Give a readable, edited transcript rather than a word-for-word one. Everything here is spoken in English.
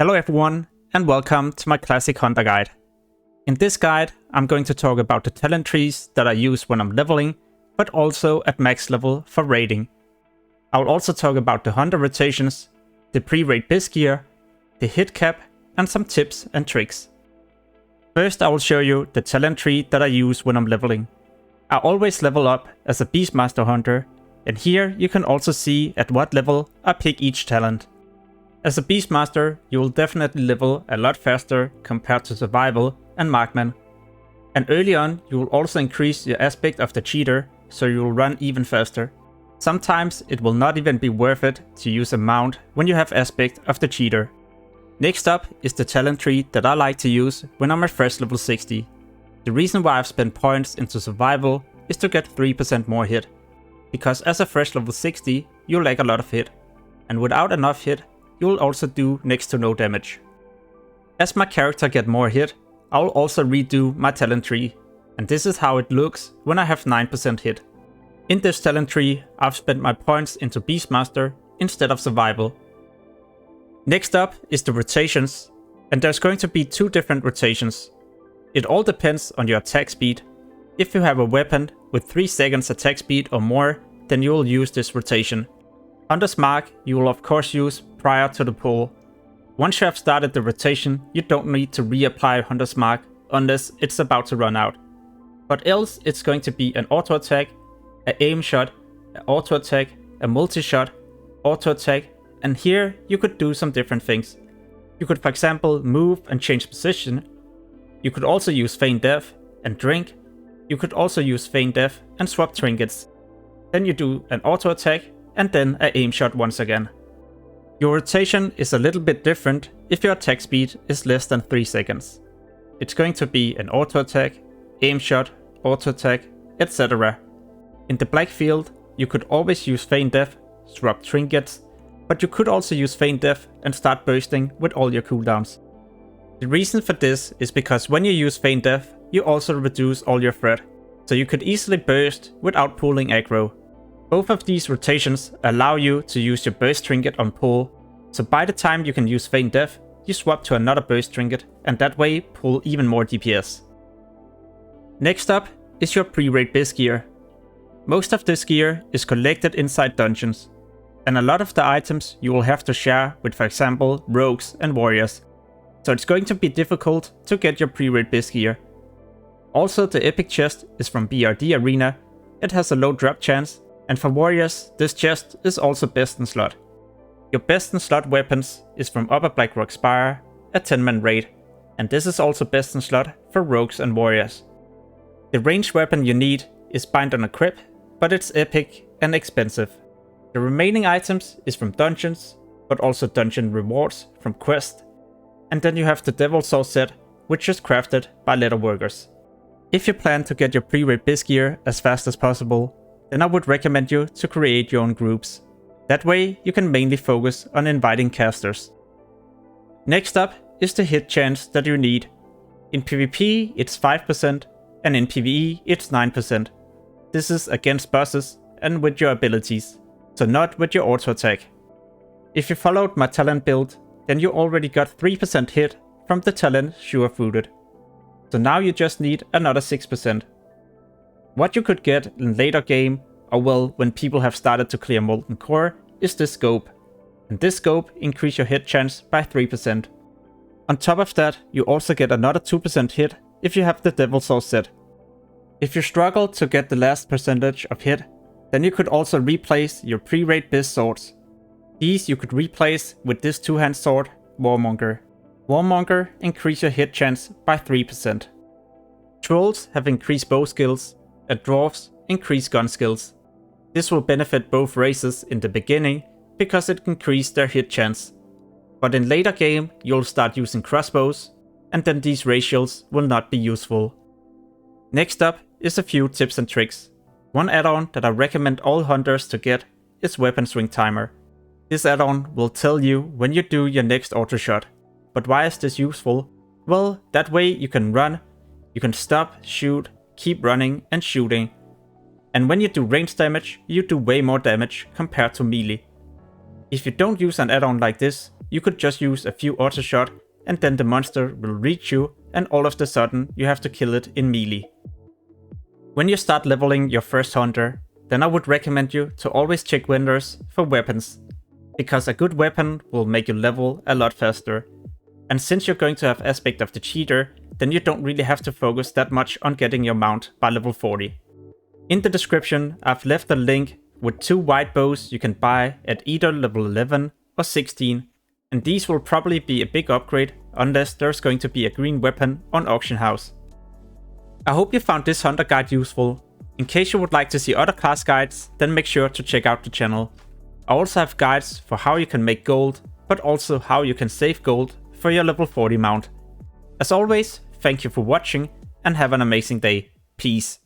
Hello everyone, and welcome to my Classic Hunter Guide. In this guide, I'm going to talk about the talent trees that I use when I'm leveling, but also at max level for raiding. I'll also talk about the hunter rotations, the pre-raid biz gear, the hit cap, and some tips and tricks. First, I will show you the talent tree that I use when I'm leveling. I always level up as a Beastmaster hunter, and here you can also see at what level I pick each talent. As a Beastmaster, you will definitely level a lot faster compared to Survival and Marksman. And early on, you will also increase your aspect of the cheater, so you will run even faster. Sometimes it will not even be worth it to use a mount when you have aspect of the cheater. Next up is the talent tree that I like to use when I'm at fresh level 60. The reason why I've spent points into Survival is to get 3% more hit. Because as a fresh level 60, you lack a lot of hit. And without enough hit, you will also do next to no damage. As my character get more hit, I will also redo my talent tree, and this is how it looks when I have 9% hit. In this talent tree, I've spent my points into Beastmaster instead of Survival. Next up is the rotations, and there's going to be two different rotations. It all depends on your attack speed. If you have a weapon with 3 seconds attack speed or more, then you will use this rotation. Hunter's Mark you will of course use prior to the pull. Once you have started the rotation, you don't need to reapply Hunter's Mark unless it's about to run out. But else it's going to be an auto attack, an aim shot, an auto attack, a multi-shot, auto attack, and here you could do some different things. You could for example move and change position. You could also use feign death and drink. You could also use feign death and swap trinkets. Then you do an auto attack and then an aim shot once again. Your rotation is a little bit different if your attack speed is less than 3 seconds. It's going to be an auto attack, aim shot, auto attack, etc. In the black field, you could always use feign death, swap trinkets, but you could also use feign death and start bursting with all your cooldowns. The reason for this is because when you use feign death, you also reduce all your threat, so you could easily burst without pulling aggro. Both of these rotations allow you to use your burst trinket on pull, so by the time you can use feign death, you swap to another burst trinket and that way pull even more DPS. Next up is your pre-raid biz gear. Most of this gear is collected inside dungeons, and a lot of the items you will have to share with for example rogues and warriors, so it's going to be difficult to get your pre-raid biz gear. Also the epic chest is from BRD Arena, it has a low drop chance, and for warriors, this chest is also best in slot. Your best in slot weapons is from Upper Blackrock Spire, a 10-man raid, and this is also best in slot for rogues and warriors. The ranged weapon you need is Bind on a Crib, but it's epic and expensive. The remaining items is from dungeons, but also dungeon rewards from quest, and then you have the Devil Soul set, which is crafted by leather workers. If you plan to get your pre-raid biz gear as fast as possible, then I would recommend you to create your own groups. That way you can mainly focus on inviting casters. Next up is the hit chance that you need. In PvP it's 5% and in PvE it's 9%. This is against bosses and with your abilities, so not with your auto attack. If you followed my talent build, then you already got 3% hit from the talent Sure Footed. So now you just need another 6%. What you could get in later game, or well, when people have started to clear Molten Core, is this scope. And this scope increase your hit chance by 3%. On top of that, you also get another 2% hit if you have the Devil Soul set. If you struggle to get the last percentage of hit, then you could also replace your pre-raid biz swords. These you could replace with this 2-hand sword, Warmonger. Warmonger increase your hit chance by 3%. Trolls have increased bow skills, and dwarves increase gun skills. This will benefit both races in the beginning because it increases their hit chance. But in later game you'll start using crossbows, and then these ratios will not be useful. Next up is a few tips and tricks. One add-on that I recommend all hunters to get is Weapon Swing Timer. This add-on will tell you when you do your next auto shot. But why is this useful? Well, that way you can run, you can stop, shoot, keep running and shooting. And when you do range damage, you do way more damage compared to melee. If you don't use an add-on like this, you could just use a few auto shot and then the monster will reach you and all of a sudden you have to kill it in melee. When you start leveling your first hunter, then I would recommend you to always check vendors for weapons, because a good weapon will make you level a lot faster. And since you're going to have aspect of the cheater, then you don't really have to focus that much on getting your mount by level 40. In the description, I've left a link with 2 white bows you can buy at either level 11 or 16, and these will probably be a big upgrade unless there's going to be a green weapon on auction house. I hope you found this hunter guide useful. In case you would like to see other class guides, then make sure to check out the channel. I also have guides for how you can make gold, but also how you can save gold for your level 40 mount. As always, thank you for watching and have an amazing day. Peace.